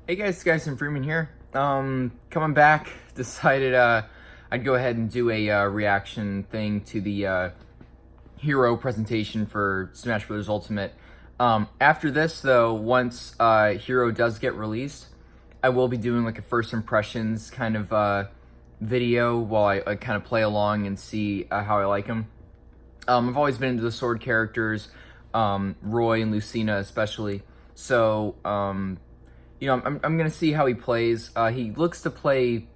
Hey guys, Skyson Freeman here. Coming back, decided I'd go ahead and do a reaction thing to the hero presentation for Smash Bros. Ultimate. After this, though, once Hero does get released, I will be doing like a first impressions kind of video while I kind of play along and see how I like him. I've always been into the sword characters, Roy and Lucina especially. So, you know, I'm gonna see how he plays. He looks to play.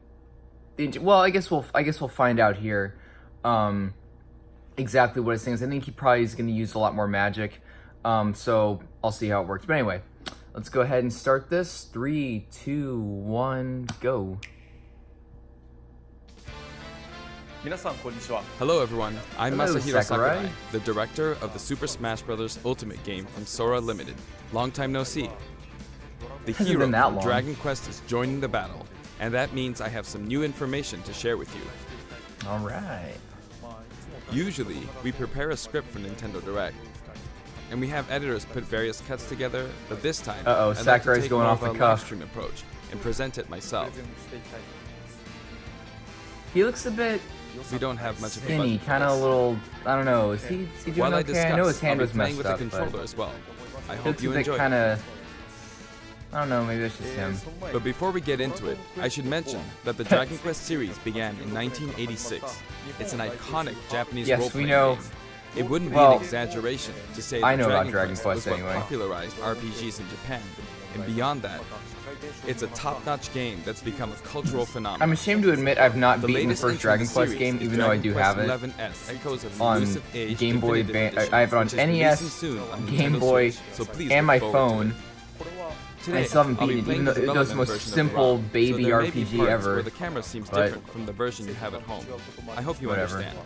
Well, I guess we'll find out here exactly what his thing is. I think he probably is gonna use a lot more magic. So I'll see how it works. But anyway, let's go ahead and start this. 3, 2, 1, go. Hello everyone, I'm Hello, Masahiro Sakurai. Sakurai, the director of the Super Smash Bros. Ultimate game from Sora Limited. Long time no see. The Hasn't hero been that from long. Dragon Quest is joining the battle, and that means I have some new information to share with you. Alright. Usually, we prepare a script for Nintendo Direct, and we have editors put various cuts together, but this time, Uh-oh, I'd like to Sakurai's take going more off of the a cuff. live stream approach and present it myself. He looks a bit We don't have much of a skinny, budget for kind of a this. little. I don't know. Is he doing While I okay? discuss, I know his hand I'll be was playing messed with the up, but controller as well. I it hope looks a you bit enjoy kind it. of. I don't know. Maybe that's just him. But before we get into it, I should mention that the Dragon Quest series began in 1986. It's an iconic Japanese Yes, role-playing we know. game. It wouldn't be Well, an exaggeration to say I that know about Dragon Dragon Quest Quest was what anyway. popularized RPGs in Japan. And beyond that, it's a top-notch game that's become a cultural phenomenon. I'm ashamed to admit I've not The beaten the latest first entry in Dragon the Quest series game, is even though I Dragon do Quest have it 11S, Echoes of on Elusive Age Game Boy. Definitive Edition, I have it on which is NES, releasing soon on Game Nintendo Boy, Switch, so please and look my forward to phone. it. Today, I still haven't I'll be beaten it, playing even the though it was the development most version of simple ROM, baby so there may be RPG parts ever. Where the camera seems but- different from the version you have at home. I hope you Whatever. understand.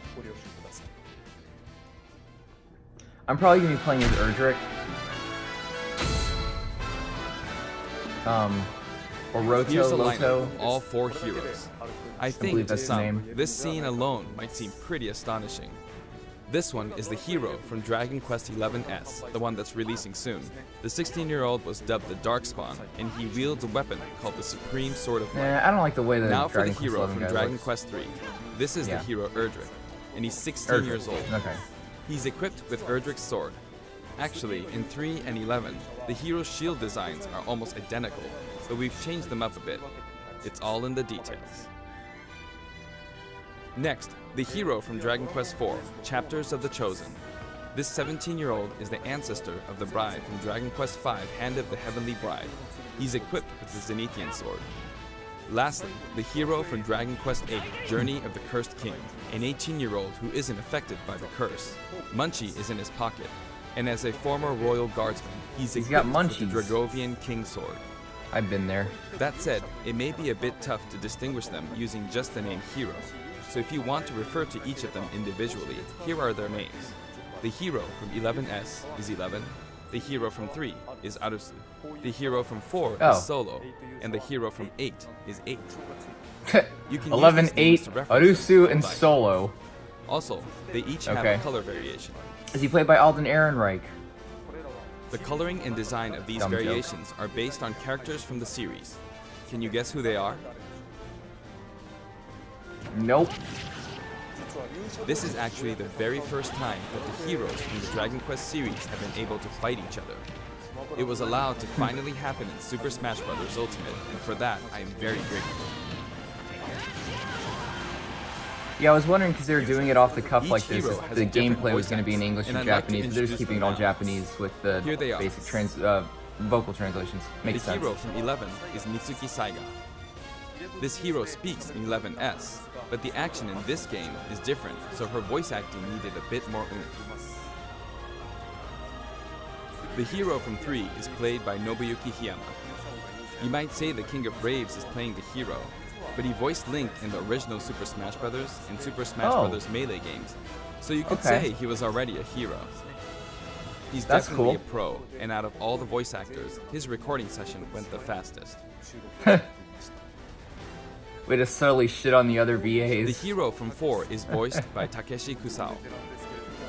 I'm probably gonna be playing as Erdrick. Or Roto, Here's the lineup Loto. of all 4 heroes. I believe think to that's his some, name. this scene alone might seem pretty astonishing. This one is the hero from Dragon Quest XI's, the one that's releasing soon. The 16-year-old was dubbed the Darkspawn, and he wields a weapon called the Supreme Sword of Light. I don't like the way the Now for Dragon the Quest hero 11 from guy Dragon looks. Quest III. This is Yeah. the hero Erdrick, and he's 16 Erdrick. years old. Okay. He's equipped with Erdrick's sword. Actually, in 3 and 11, the hero's shield designs are almost identical, but we've changed them up a bit. It's all in the details. Next, the hero from Dragon Quest IV, Chapters of the Chosen. This 17-year-old is the ancestor of the bride from Dragon Quest V, Hand of the Heavenly Bride. He's equipped with the Zenithian sword. Lastly, the hero from Dragon Quest VIII, Journey of the Cursed King, an 18-year-old who isn't affected by the curse. Munchie is in his pocket, and as a former royal guardsman, he's got equipped with the munchies. Dragovian King Sword. I've been there. That said, it may be a bit tough to distinguish them using just the name hero, so if you want to refer to each of them individually, here are their names. The hero from 11S is 11, the hero from 3 is Arusu, the hero from 4 Oh. is Solo, and the hero from 8 is 8. You can use 11, these names 8, to reference them Arusu, and by- Solo. Also, they each have Okay. a color variation. Is he played by Alden Ehrenreich? The coloring and design of these Dumb joke. variations are based on characters from the series. Can you guess who they are? Nope. This is actually the very first time that the heroes from the Dragon Quest series have been able to fight each other. It was allowed to finally happen in Super Smash Bros. Ultimate, and for that, I am very grateful. Yeah, I was wondering because they were doing it off the cuff Each like this. hero has The a different gameplay was voice going to be in actor, English and and I'd like to Japanese, but they're just introduce keeping it them all now. Japanese with the Here they are. basic vocal translations. Makes The sense. hero from 11 is Mitsuki Saiga. This hero speaks in 11S, but the action in this game is different, so her voice acting needed a bit more oomph. The hero from 3 is played by Nobuyuki Hiyama. You might say the King of Braves is playing the hero, but he voiced Link in the original Super Smash Bros. And Super Smash Oh. Bros. Melee games, so you could Okay. say he was already a hero. He's That's definitely cool. a pro, and out of all the voice actors, his recording session went the fastest. Way to subtly shit on the other The VAs. hero from 4 is voiced by Takeshi Kusao.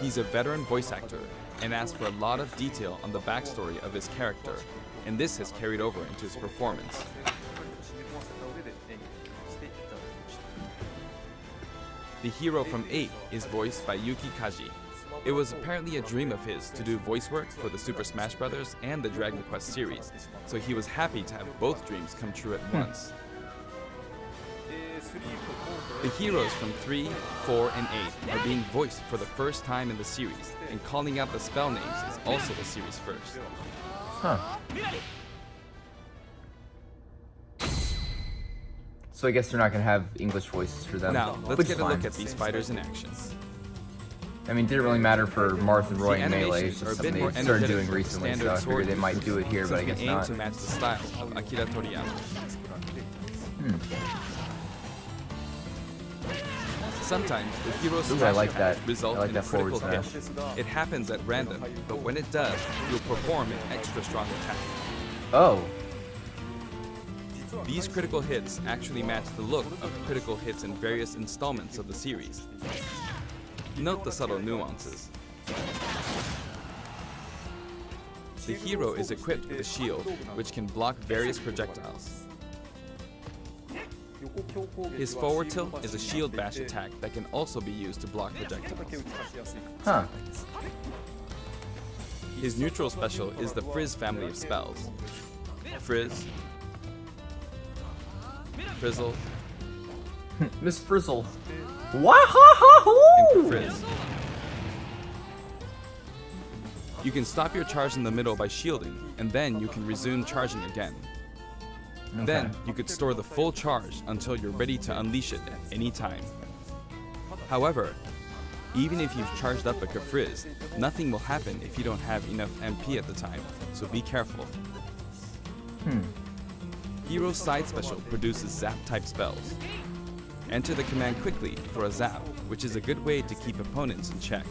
He's a veteran voice actor and asked for a lot of detail on the backstory of his character. and this has carried over into his performance. The hero from 8 is voiced by Yuki Kaji. It was apparently a dream of his to do voice work for the Super Smash Bros. And the Dragon Quest series, so he was happy to have both dreams come true at once. The heroes from 3, 4, and 8 are being voiced for the first time in the series, and calling out the spell names is also the series first. Huh. So I guess they're not gonna have English voices for them. Now, let's which get is a look fine. at these fighters in action. I mean, it didn't really matter for Marth and Roy The and Melee. animations It's are just a bit something more they started energetic doing than recently, standard so I sword figured they might users, do it here, but I since guess we aim not. to match the style of Akira Toriyama. Sometimes the hero's Ooh, I smash like attack that. result I like in that a critical forward hit. smash. It happens at random, but when it does, you'll perform an extra strong attack. Oh, These critical hits actually match the look of critical hits in various installments of the series. Note the subtle nuances. The hero is equipped with a shield, which can block various projectiles. His forward tilt is a shield bash attack that can also be used to block projectiles. huh. His neutral special is the Frizz family of spells. Frizz, Frizzle, Miss Frizzle. Wahoo! and Frizz. You can stop your charge in the middle by shielding, and then you can resume charging again. Then you could store the full charge until you're ready to unleash it at any time. However, even if you've charged up a Frizz, nothing will happen if you don't have enough MP at the time, so be careful. Hero's side special produces zap-type spells. Enter the command quickly for a zap, which is a good way to keep opponents in check.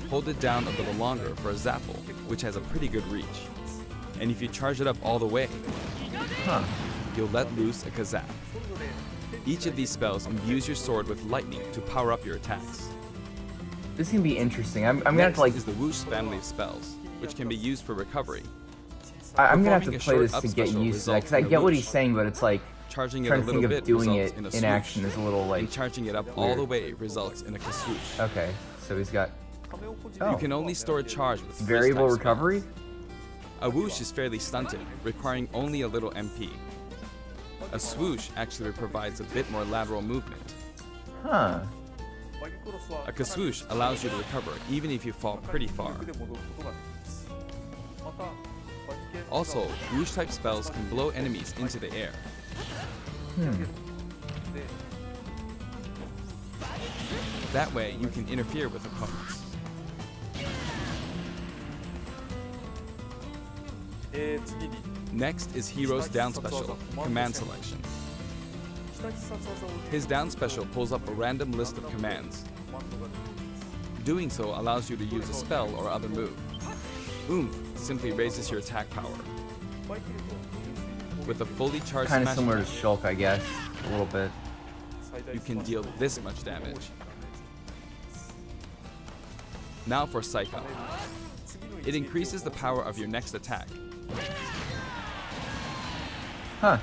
Hold it down a little longer for a zapple, which has a pretty good reach. And if you charge it up all the way, Huh. you'll let loose a Kazap. Each of these spells imbues your sword with lightning to power up your attacks. This is gonna be interesting. I'm gonna have Next to like. is the Whoosh family of spells, which can be used for recovery. I'm gonna have to performing a play short this up to get special used to that because I results in a get what whoosh. he's saying, but it's like Charging it a trying to little think of bit doing results it in a in swoosh, action is a little like. and charging it up all weird. the way results in a Kaswoosh. Okay, so he's got. You Oh, can only store a charge with Frizz variable type recovery. spells. A whoosh is fairly stunted, requiring only a little MP. A swoosh actually provides a bit more lateral movement. Huh. A Kaswoosh allows you to recover even if you fall pretty far. Also, whoosh type spells can blow enemies into the air. That way, you can interfere with opponents. Next is Hero's down special, Command Selection. His down special pulls up a random list of commands. Doing so allows you to use a spell or other move. Oomph simply raises your attack power. With a fully charged Kind of smash similar to attack, Shulk, I guess, a little bit. you can deal this much damage. Now for Psycho. It increases the power of your next attack. Huh.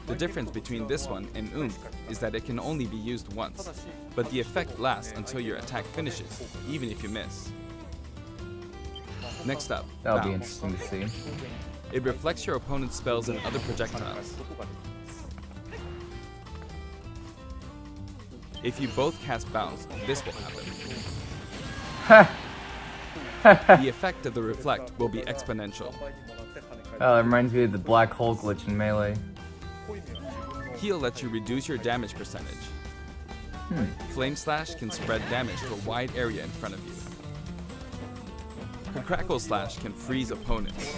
The difference between this one and Oomph is that it can only be used once, but the effect lasts until your attack finishes, even if you miss. Next up, That'll be Bounce. interesting to see. It reflects your opponent's spells and other projectiles. If you both cast Bounce, this will happen. The effect of the reflect will be exponential. Oh, it reminds me of the black hole glitch in Melee. Heal lets you reduce your damage percentage. Flame Slash can spread damage to a wide area in front of you. Crackle Slash can freeze opponents.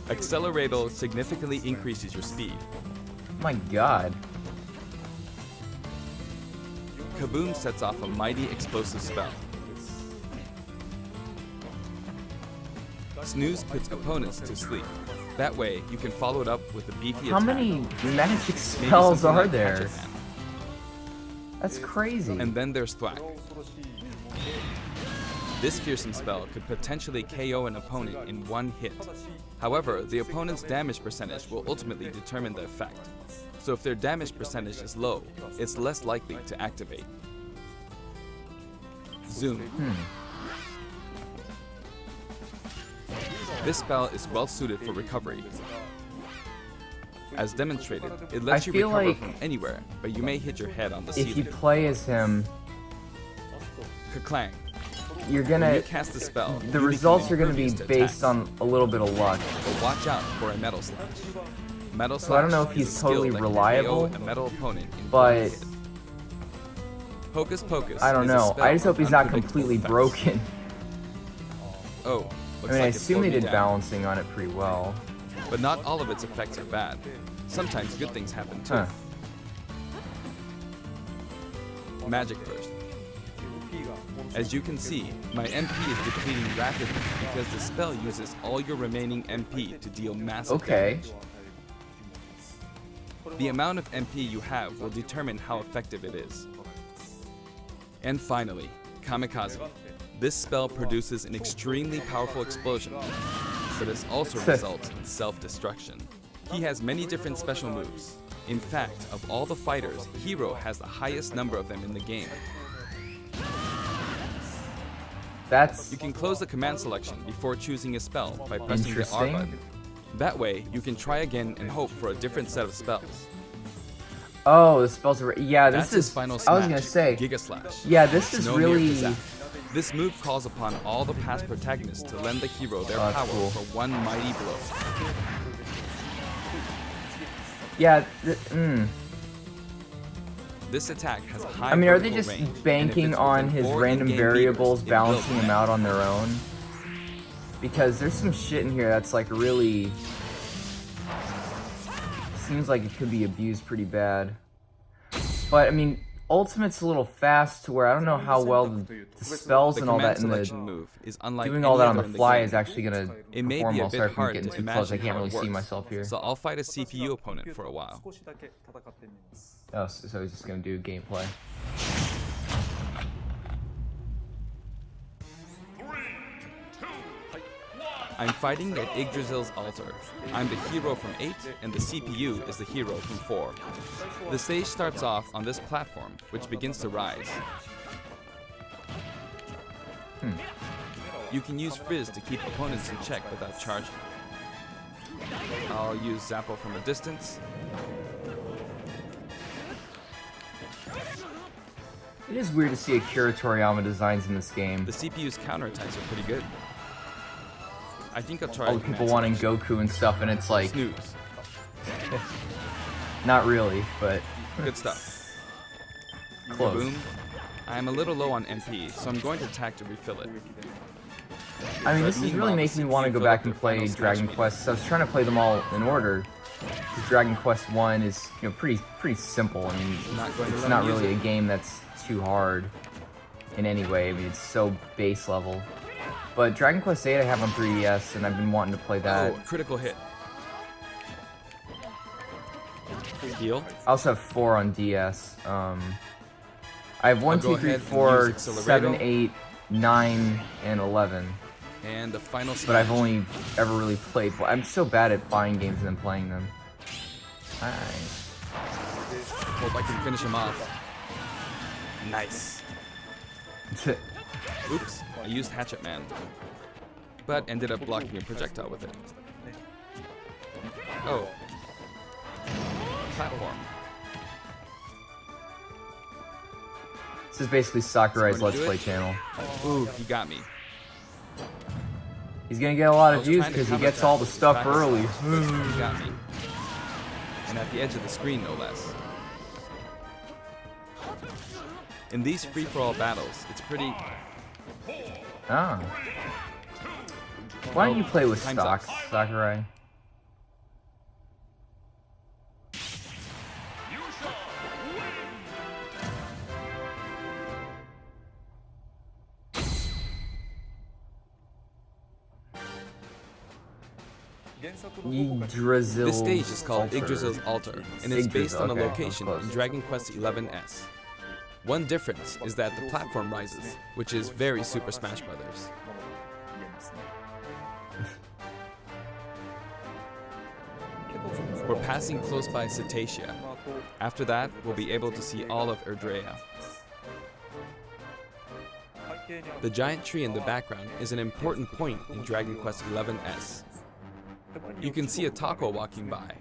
Accelerator significantly increases your speed. My god. Kaboom sets off a mighty explosive spell. Snooze puts opponents to sleep. That way, you can follow it up with a beefy How attack. many magic Maybe spells something are like there? Hatchet Hand. That's crazy. And then there's Thwack. This fearsome spell could potentially KO an opponent in one hit. However, the opponent's damage percentage will ultimately determine the effect. So if their damage percentage is low, it's less likely to activate. Zoom. This spell is well suited for recovery. As demonstrated, it lets you feel recover like from anywhere, but you may hit your head on the If you ceiling. play as him, Kerclang. you're When gonna you cast the spell, the you results become are gonna be impervious to based attacks. on a little bit of luck. But watch out for a Metal Slash. Metal Slash So I don't know if is he's a skill totally that can reliable, KO a metal opponent in one but hit. Hocus Pocus. I don't is a know. spell I just hope with he's not unpredictable completely effects. broken. Oh, I looks mean, I like it assume slowed they me did down. balancing on it pretty well. But not all of its effects are bad. Sometimes good things happen too. Huh. Magic Burst. As you can see, my MP is depleting rapidly because the spell uses all your remaining MP to deal massive Okay. damage. The amount of MP you have will determine how effective it is. And finally, Kamikaze. This spell produces an extremely powerful explosion, but this also results in self-destruction. He has many different special moves. In fact, of all the fighters, Hero has the highest number of them in the game. That's You can close the command selection before choosing a spell by pressing the R Interesting. button. That way, you can try again and hope for a different set of spells. oh, the spells are yeah. This That's his is. final I smash, was gonna say Giga Slash. yeah. This is No mere really pizzazz. This move calls upon all the past protagonists to lend the hero their Oh, that's power cool. for one mighty blow. yeah. This attack has a high I mean, are they vertical just range, and if banking it's on within his 4 random in-game variables, meters, it will balancing them connect. out on their own? Because there's some shit in here that's like really seems like it could be abused pretty bad. But I mean, Ultimate's a little fast to where I don't know how well the spells The and all command that and selection the move is unlike doing all any that on other the in fly game. is actually gonna It may perform be a well. bit Sorry for hard getting to too close. imagine I can't how really it see works. myself here. So I'll fight a CPU opponent for a while. Oh, so he's just gonna do gameplay. I'm fighting at Yggdrasil's altar. I'm the hero from 8, and the CPU is the hero from 4. The stage starts off on this platform, which begins to rise. You can use Frizz to keep opponents in check without charging. I'll use Zappo from a distance. It is weird to see Akira Toriyama designs in this game. The CPU's counterattacks are pretty good. I think I'll try All the command people wanting selection. Goku and stuff, and it's like Snooze. not really, but Good stuff. close. Boom. I'm a little low on MP, so I'm going to attack to refill it. I mean, But this is meanwhile, really the making me want to CPU go filled back up and their play final Dragon smash Quest. So I was trying to play them all in order. 'Cause Dragon Quest 1 is, you know, pretty simple. I mean, Not going to it's let not him use really a it. game that's too hard in any way. I mean, it's so base level. But Dragon Quest 8 I have on 3DS, and I've been wanting to play that. Oh, critical hit. Heal. I also have 4 on DS. I have 1, I'll go 2, 3, ahead and 4, use Accelerator. 7, 8, 9, and 11. And the final But I've smash. only ever really played. I'm so bad at buying games and then playing them. Nice. Hope I can finish him off. Nice. Oops, I used Hatchet Man. But ended up blocking a projectile with it. Oh. Platform. This is basically Sakurai's Someone Let's do Play it? channel. Ooh, he got me. He's gonna get a lot I of was views trying to because he counterattack gets all the with stuff practice early. slash. He got me. And at the edge of the screen, no less. In these free-for-all battles, it's pretty... Ah. Why don't you play with Time's stocks, up. Sakurai? Yggdrasil. This stage is called Altar. Yggdrasil's Altar, and it's based Yggdrasil, on a okay, location that was in close. Dragon Quest XI's. One difference is that the platform rises, which is very Super Smash Brothers. We're passing close by Cetacea. After that, we'll be able to see all of Erdrea. The giant tree in the background is an important point in Dragon Quest XI's. You can see a taco walking by.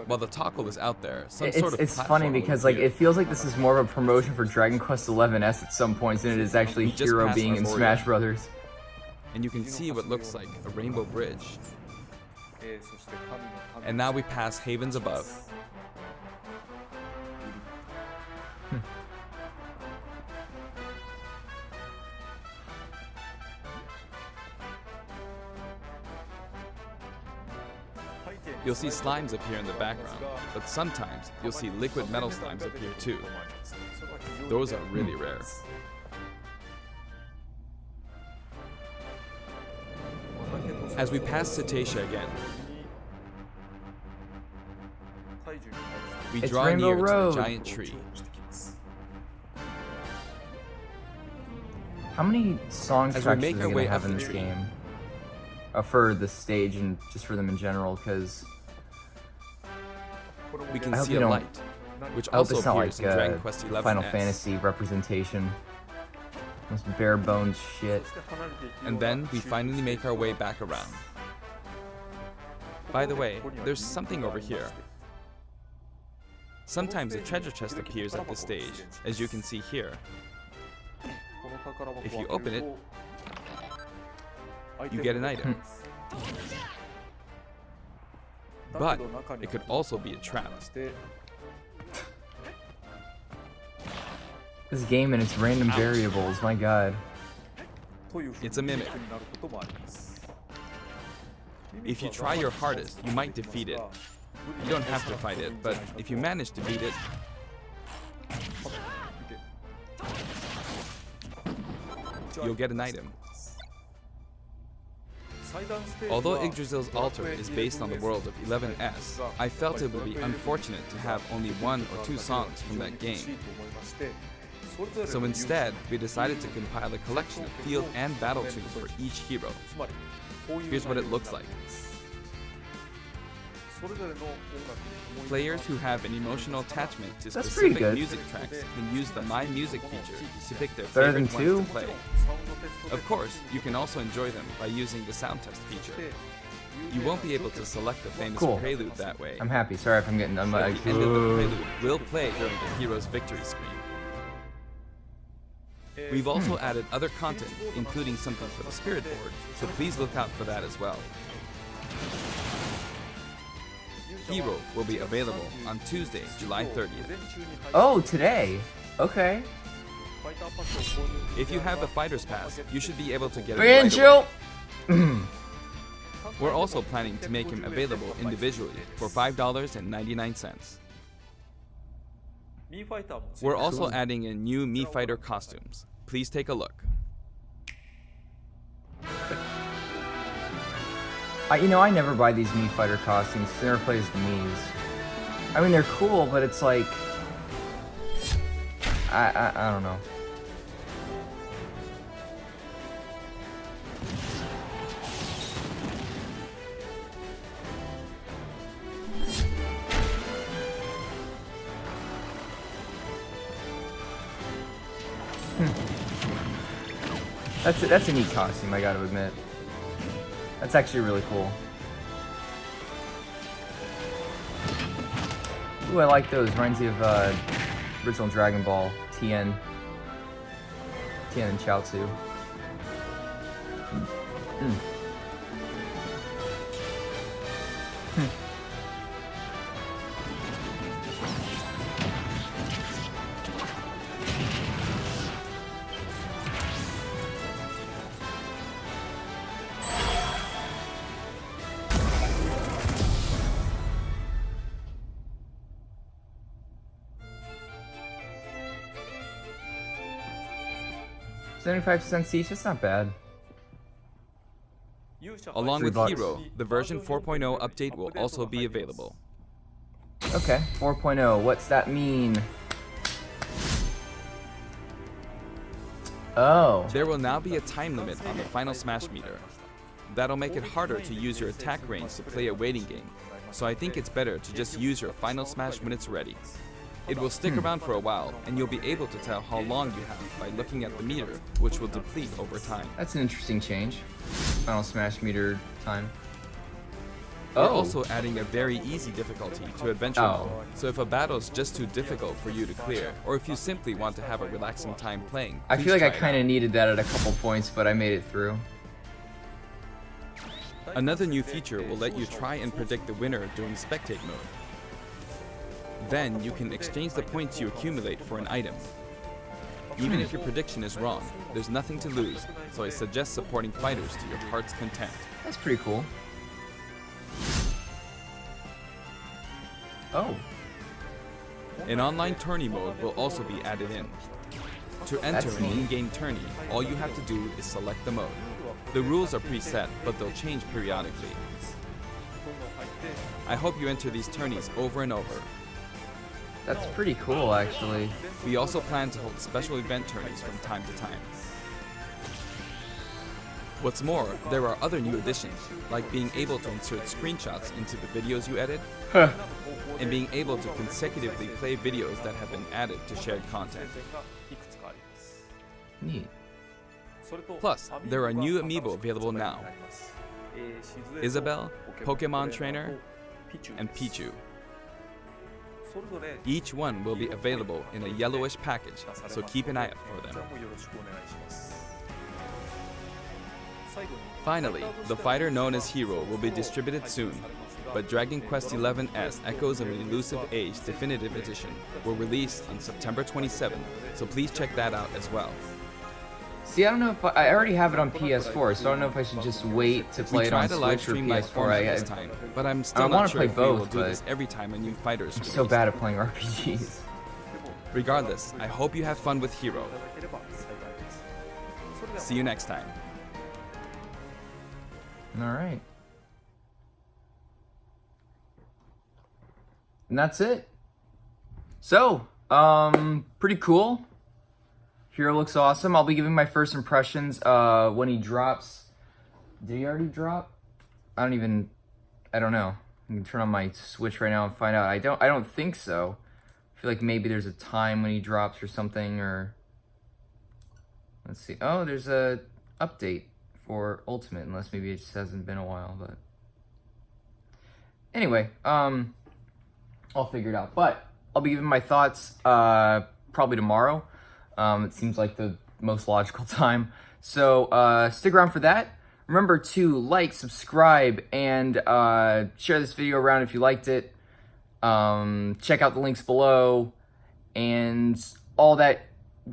While the taco is out there, some sort of It's platform funny will because like appear. it feels like this is more of a promotion for Dragon Quest XI's at some points than it is actually We just Hero passed being in Arborea. Smash Brothers. And you can see what looks like a rainbow bridge. And now we pass Havens Above. You'll see slimes appear in the background, but sometimes you'll see liquid metal slimes appear too. Those are really rare. As we pass Cetacea again, we It's draw Rainbow near to Road. the giant tree. How many song As we tracks make are our they way gonna have up in the this tree. game? For the stage and just for them in general, because We can I hope see they a don't- light, which I hope also it's not appears like in Dragon Quest XI. Final Fantasy representation. Most bare bones shit. And then we finally make our way back around. By the way, there's something over here. Sometimes a treasure chest appears at this stage, as you can see here. If you open it, you get an item. But it could also be a trap. This game and its random Ouch. variables, my god. It's a mimic. If you try your hardest, you might defeat it. You don't have to fight it, but if you manage to beat it, you'll get an item. Although Yggdrasil's altar is based on the world of 11S, I felt it would be unfortunate to have only one or two songs from that game. So instead, we decided to compile a collection of field and battle tunes for each hero. Here's what it looks like. Players who have an emotional attachment to That's pretty specific good. music tracks can use the My Music feature to pick their Better than favorite ones two? to play. Of course, you can also enjoy them by using the sound test feature. You won't be able to select the famous Cool. prelude that way. I'm happy. Sorry if I'm getting. I'm But like. the end of the "Ugh." prelude will play during the hero's victory screen. We've also added other content, including something for the Spirit Board, so please look out for that as well. Hero will be available on Tuesday, July 30th. Oh, today. Okay. If you have the Fighter's Pass, you should be able to get it right away. Banjo. We're also planning to make him available individually for $5.99. We're also adding in new Mii Fighter costumes. Please take a look. I never buy these Mii Fighter costumes. 'Cause I never play as the Miis. I mean, they're cool, but it's like, I don't know. That's a neat costume, I gotta admit. That's actually really cool. Ooh, I like those. Reminds me of original Dragon Ball, Tien and Chaozu. $0.75 each, that's not bad. Along with $3. Hero, the version 4.0 update will also be available. Okay, 4.0, what's that mean? Oh. There will now be a time limit on the Final Smash meter. That'll make it harder to use your attack range to play a waiting game, so I think it's better to just use your Final Smash when it's ready. It will stick around for a while, and you'll be able to tell how long you have by looking at the meter, which will deplete over time. That's an interesting change. Final Smash meter time. We're Oh. also adding a very easy difficulty to Adventure Oh. Mode, so if a battle's just too difficult for you to clear, or if you simply want to have a relaxing time playing, I please feel like I try it kind out. of needed that at a couple points, but I made it through. Another new feature will let you try and predict the winner during Spectate Mode. Then you can exchange the points you accumulate for an item. Even if your prediction is wrong, there's nothing to lose, so I suggest supporting fighters to your heart's content. That's pretty cool. Oh. An online tourney mode will also be added in. To enter That's an neat. in-game tourney, all you have to do is select the mode. The rules are preset, but they'll change periodically. I hope you enter these tourneys over and over. That's pretty cool, actually. We also plan to hold special event tourneys from time to time. What's more, there are other new additions, like being able to insert screenshots into the videos you edit, and being able to consecutively play videos that have been added to shared content. Neat. Plus, there are new amiibo available now. Isabelle, Pokemon Trainer, and Pichu. Each one will be available in a yellowish package, so keep an eye out for them. Finally, the fighter known as Hero will be distributed soon, but Dragon Quest XI's Echoes of an Elusive Age Definitive Edition will release on September 27th, so please check that out as well. See, I don't know if I already have it on PS4, so I don't know if I should just wait to play We it on tried a live Switch or stream live PS4. format this time, but I'm still wanna not sure play if we will both, do this but every time a new fighter is I'm so released. bad at playing RPGs. Regardless, I hope you have fun with Hero. See you next time. All right. And that's it. So, pretty cool. Hero looks awesome. I'll be giving my first impressions when he drops. Did he already drop? I don't know. I can turn on my Switch right now and find out. I don't think so. I feel like maybe there's a time when he drops or something, or let's see. Oh, there's a update for Ultimate, unless maybe it just hasn't been a while, but anyway, I'll figure it out. But I'll be giving my thoughts probably tomorrow. It seems like the most logical time. So stick around for that. Remember to like, subscribe, and share this video around if you liked it. Check out the links below and all that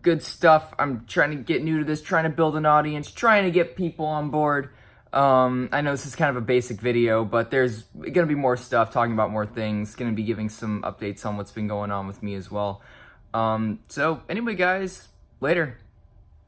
good stuff. I'm trying to get new to this, trying to build an audience, trying to get people on board. I know this is kind of a basic video, but there's gonna be more stuff, talking about more things, gonna be giving some updates on what's been going on with me as well. So anyway, guys, later.